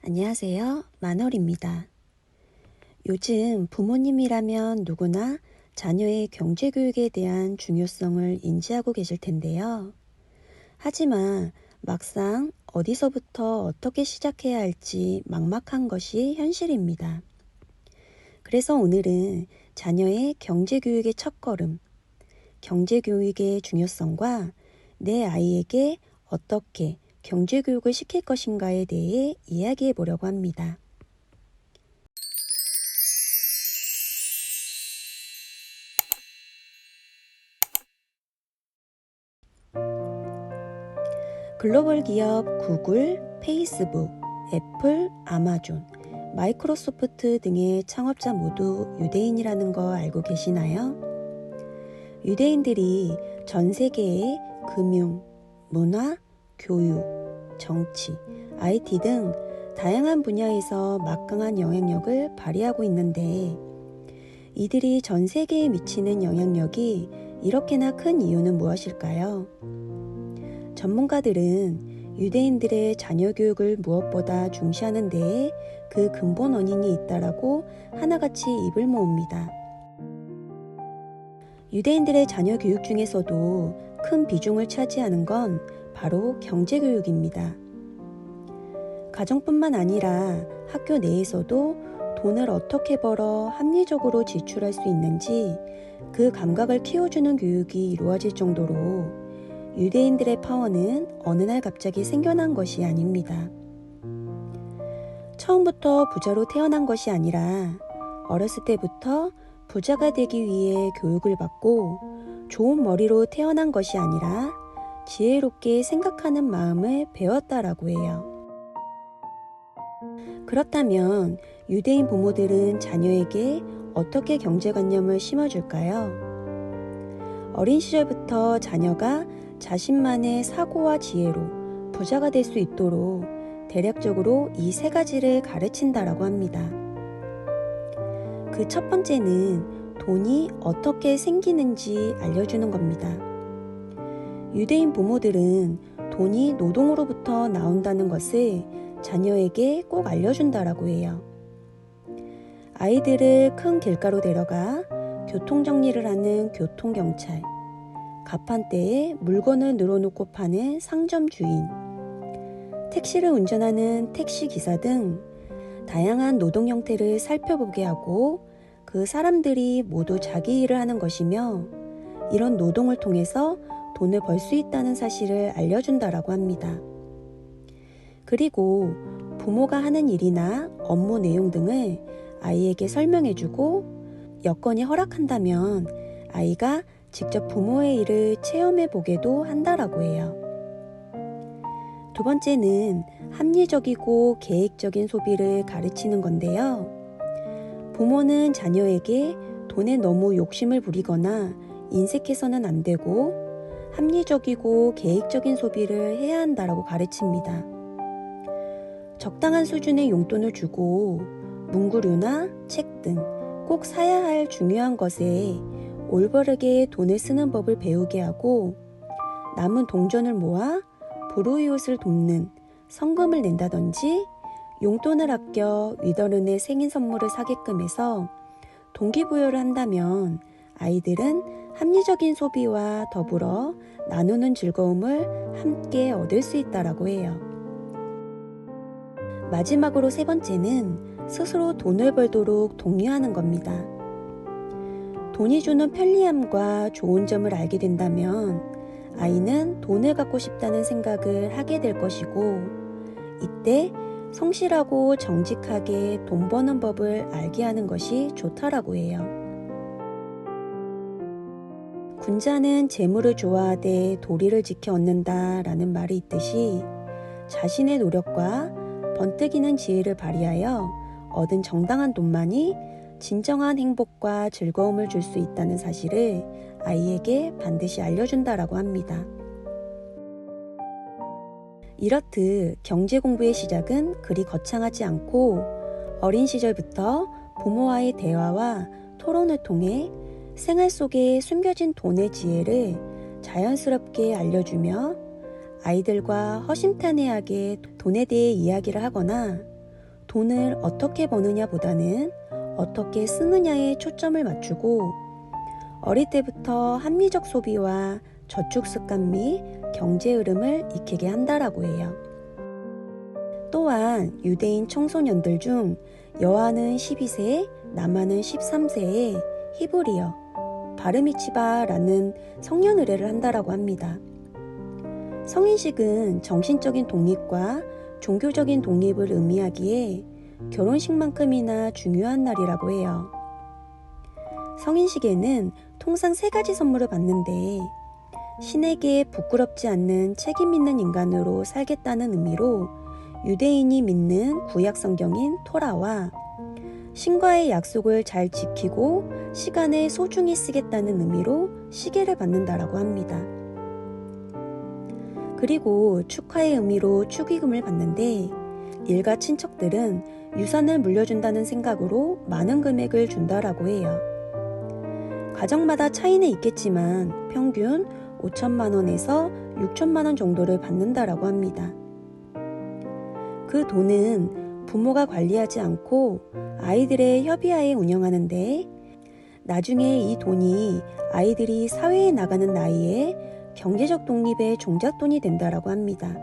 안녕하세요. 만월입니다. 요즘 부모님이라면 누구나 자녀의 경제교육에 대한 중요성을 인지하고 계실 텐데요. 하지만 막상 어디서부터 어떻게 시작해야 할지 막막한 것이 현실입니다. 그래서 오늘은 자녀의 경제교육의 첫걸음, 경제교육의 중요성과 내 아이에게 어떻게 경제교육을 시킬 것인가에 대해 이야기해 보려고 합니다. 글로벌 기업 구글, 페이스북, 애플, 아마존, 마이크로소프트 등의 창업자 모두 유대인이라는 거 알고 계시나요? 유대인들이 전 세계의 금융, 문화, 교육, 정치, IT 등 다양한 분야에서 막강한 영향력을 발휘하고 있는데 이들이 전 세계에 미치는 영향력이 이렇게나 큰 이유는 무엇일까요? 전문가들은 유대인들의 자녀 교육을 무엇보다 중시하는 데에 그 근본 원인이 있다라고 하나같이 입을 모읍니다. 유대인들의 자녀 교육 중에서도 큰 비중을 차지하는 건 바로 경제 교육입니다. 가정뿐만 아니라 학교 내에서도 돈을 어떻게 벌어 합리적으로 지출할 수 있는지 그 감각을 키워주는 교육이 이루어질 정도로 유대인들의 파워는 어느 날 갑자기 생겨난 것이 아닙니다. 처음부터 부자로 태어난 것이 아니라 어렸을 때부터 부자가 되기 위해 교육을 받고 좋은 머리로 태어난 것이 아니라 지혜롭게 생각하는 마음을 배웠다라고 해요. 그렇다면 유대인 부모들은 자녀에게 어떻게 경제관념을 심어줄까요? 어린 시절부터 자녀가 자신만의 사고와 지혜로 부자가 될 수 있도록 대략적으로 이 세 가지를 가르친다라고 합니다. 그 첫 번째는 돈이 어떻게 생기는지 알려주는 겁니다. 유대인 부모들은 돈이 노동으로부터 나온다는 것을 자녀에게 꼭 알려준다라고 해요. 아이들을 큰 길가로 데려가 교통정리를 하는 교통경찰, 가판대에 물건을 늘어놓고 파는 상점 주인, 택시를 운전하는 택시기사 등 다양한 노동 형태를 살펴보게 하고 그 사람들이 모두 자기 일을 하는 것이며 이런 노동을 통해서 돈을 벌 수 있다는 사실을 알려준다라고 합니다. 그리고 부모가 하는 일이나 업무 내용 등을 아이에게 설명해주고 여건이 허락한다면 아이가 직접 부모의 일을 체험해 보게도 한다라고 해요. 두 번째는 합리적이고 계획적인 소비를 가르치는 건데요. 부모는 자녀에게 돈에 너무 욕심을 부리거나 인색해서는 안 되고 합리적이고 계획적인 소비를 해야 한다라고 가르칩니다. 적당한 수준의 용돈을 주고 문구류나 책 등 꼭 사야 할 중요한 것에 올바르게 돈을 쓰는 법을 배우게 하고 남은 동전을 모아 불우이웃을 돕는 성금을 낸다든지 용돈을 아껴 위더른의 생일 선물을 사게끔 해서 동기부여를 한다면 아이들은 합리적인 소비와 더불어 나누는 즐거움을 함께 얻을 수 있다라고 해요. 마지막으로 세 번째는 스스로 돈을 벌도록 독려하는 겁니다. 돈이 주는 편리함과 좋은 점을 알게 된다면 아이는 돈을 갖고 싶다는 생각을 하게 될 것이고 이때 성실하고 정직하게 돈 버는 법을 알게 하는 것이 좋다라고 해요. 군자는 재물을 좋아하되 도리를 지켜 얻는다라는 말이 있듯이 자신의 노력과 번뜩이는 지혜를 발휘하여 얻은 정당한 돈만이 진정한 행복과 즐거움을 줄 수 있다는 사실을 아이에게 반드시 알려준다라고 합니다. 이렇듯 경제 공부의 시작은 그리 거창하지 않고 어린 시절부터 부모와의 대화와 토론을 통해 생활 속에 숨겨진 돈의 지혜를 자연스럽게 알려주며 아이들과 허심탄회하게 돈에 대해 이야기를 하거나 돈을 어떻게 버느냐보다는 어떻게 쓰느냐에 초점을 맞추고 어릴 때부터 합리적 소비와 저축 습관 및 경제 흐름을 익히게 한다라고 해요. 또한 유대인 청소년들 중 여아는 12세, 남아는 13세에 히브리어, 바르미치바라는 성년 의례를 한다라고 합니다. 성인식은 정신적인 독립과 종교적인 독립을 의미하기에 결혼식만큼이나 중요한 날이라고 해요. 성인식에는 통상 3가지 선물을 받는데 신에게 부끄럽지 않는 책임 있는 인간으로 살겠다는 의미로 유대인이 믿는 구약 성경인 토라와 신과의 약속을 잘 지키고 시간을 소중히 쓰겠다는 의미로 시계를 받는다라고 합니다. 그리고 축하의 의미로 축의금을 받는데 일가 친척들은 유산을 물려준다는 생각으로 많은 금액을 준다라고 해요. 가정마다 차이는 있겠지만 평균 5천만 원에서 6천만 원 정도를 받는다라고 합니다. 그 돈은 부모가 관리하지 않고 아이들의 협의하에 운영하는데 나중에 이 돈이 아이들이 사회에 나가는 나이에 경제적 독립의 종잣돈이 된다라고 합니다.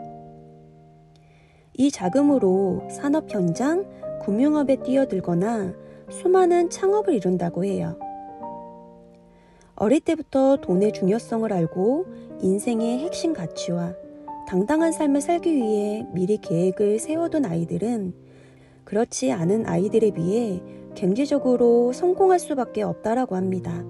이 자금으로 산업 현장, 금융업에 뛰어들거나 수많은 창업을 이룬다고 해요. 어릴 때부터 돈의 중요성을 알고 인생의 핵심 가치와 당당한 삶을 살기 위해 미리 계획을 세워둔 아이들은 그렇지 않은 아이들에 비해 경제적으로 성공할 수밖에 없다라고 합니다.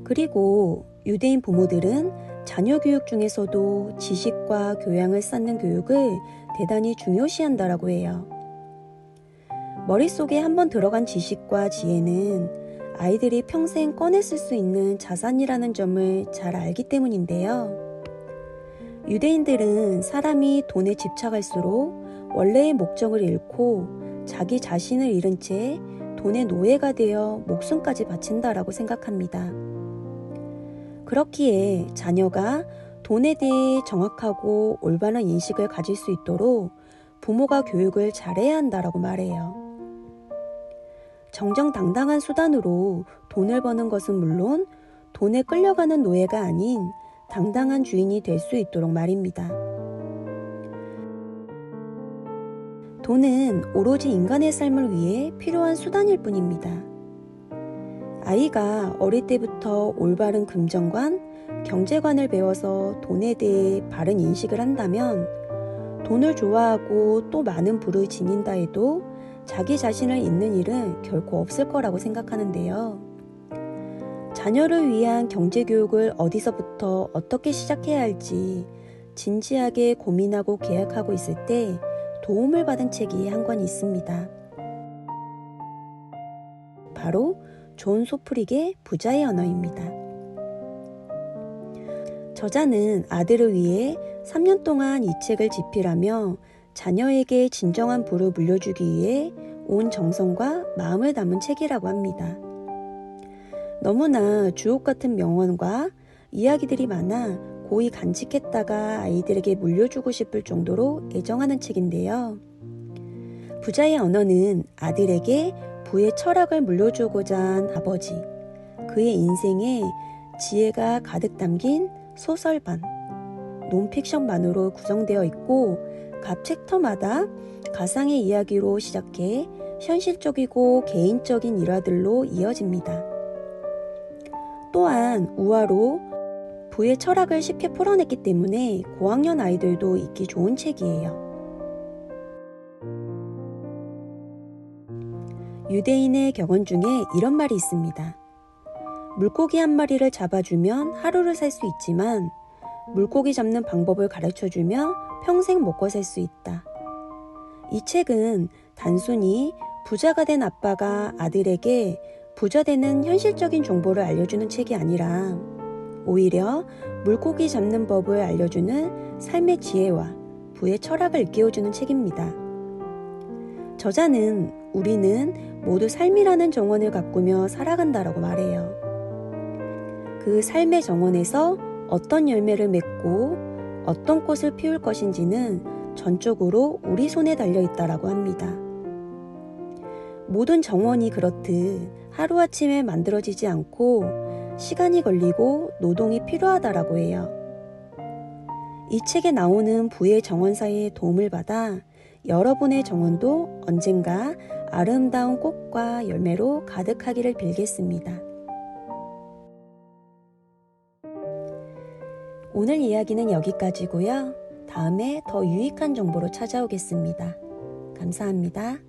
그리고 유대인 부모들은 자녀 교육 중에서도 지식과 교양을 쌓는 교육을 대단히 중요시한다라고 해요. 머릿속에 한번 들어간 지식과 지혜는 아이들이 평생 꺼내 쓸 수 있는 자산이라는 점을 잘 알기 때문인데요. 유대인들은 사람이 돈에 집착할수록 원래의 목적을 잃고 자기 자신을 잃은 채 돈의 노예가 되어 목숨까지 바친다라고 생각합니다. 그렇기에 자녀가 돈에 대해 정확하고 올바른 인식을 가질 수 있도록 부모가 교육을 잘해야 한다라고 말해요. 정정당당한 수단으로 돈을 버는 것은 물론 돈에 끌려가는 노예가 아닌 당당한 주인이 될 수 있도록 말입니다. 돈은 오로지 인간의 삶을 위해 필요한 수단일 뿐입니다. 아이가 어릴 때부터 올바른 금전관, 경제관을 배워서 돈에 대해 바른 인식을 한다면 돈을 좋아하고 또 많은 부를 지닌다 해도 자기 자신을 잊는 일은 결코 없을 거라고 생각하는데요. 자녀를 위한 경제교육을 어디서부터 어떻게 시작해야 할지 진지하게 고민하고 계획하고 있을 때 도움을 받은 책이 한 권 있습니다. 바로 존 소프릭의 부자의 언어입니다. 저자는 아들을 위해 3년 동안 이 책을 집필하며 자녀에게 진정한 부를 물려주기 위해 온 정성과 마음을 담은 책이라고 합니다. 너무나 주옥 같은 명언과 이야기들이 많아 고이 간직했다가 아이들에게 물려주고 싶을 정도로 애정하는 책인데요. 부자의 언어는 아들에게 부의 철학을 물려주고자 한 아버지, 그의 인생에 지혜가 가득 담긴 소설반, 논픽션만으로 구성되어 있고 각 챕터마다 가상의 이야기로 시작해 현실적이고 개인적인 일화들로 이어집니다. 또한 우화로 부의 철학을 쉽게 풀어냈기 때문에 고학년 아이들도 읽기 좋은 책이에요. 유대인의 격언 중에 이런 말이 있습니다. 물고기 한 마리를 잡아주면 하루를 살 수 있지만 물고기 잡는 방법을 가르쳐주면 평생 먹고 살 수 있다. 이 책은 단순히 부자가 된 아빠가 아들에게 부자 되는 현실적인 정보를 알려주는 책이 아니라 오히려 물고기 잡는 법을 알려주는 삶의 지혜와 부의 철학을 일깨워주는 책입니다. 저자는 우리는 모두 삶이라는 정원을 가꾸며 살아간다라고 말해요. 그 삶의 정원에서 어떤 열매를 맺고 어떤 꽃을 피울 것인지는 전적으로 우리 손에 달려 있다라고 합니다. 모든 정원이 그렇듯 하루아침에 만들어지지 않고 시간이 걸리고 노동이 필요하다라고 해요. 이 책에 나오는 부의 정원사의 도움을 받아 여러분의 정원도 언젠가 아름다운 꽃과 열매로 가득하기를 빌겠습니다. 오늘 이야기는 여기까지고요. 다음에 더 유익한 정보로 찾아오겠습니다. 감사합니다.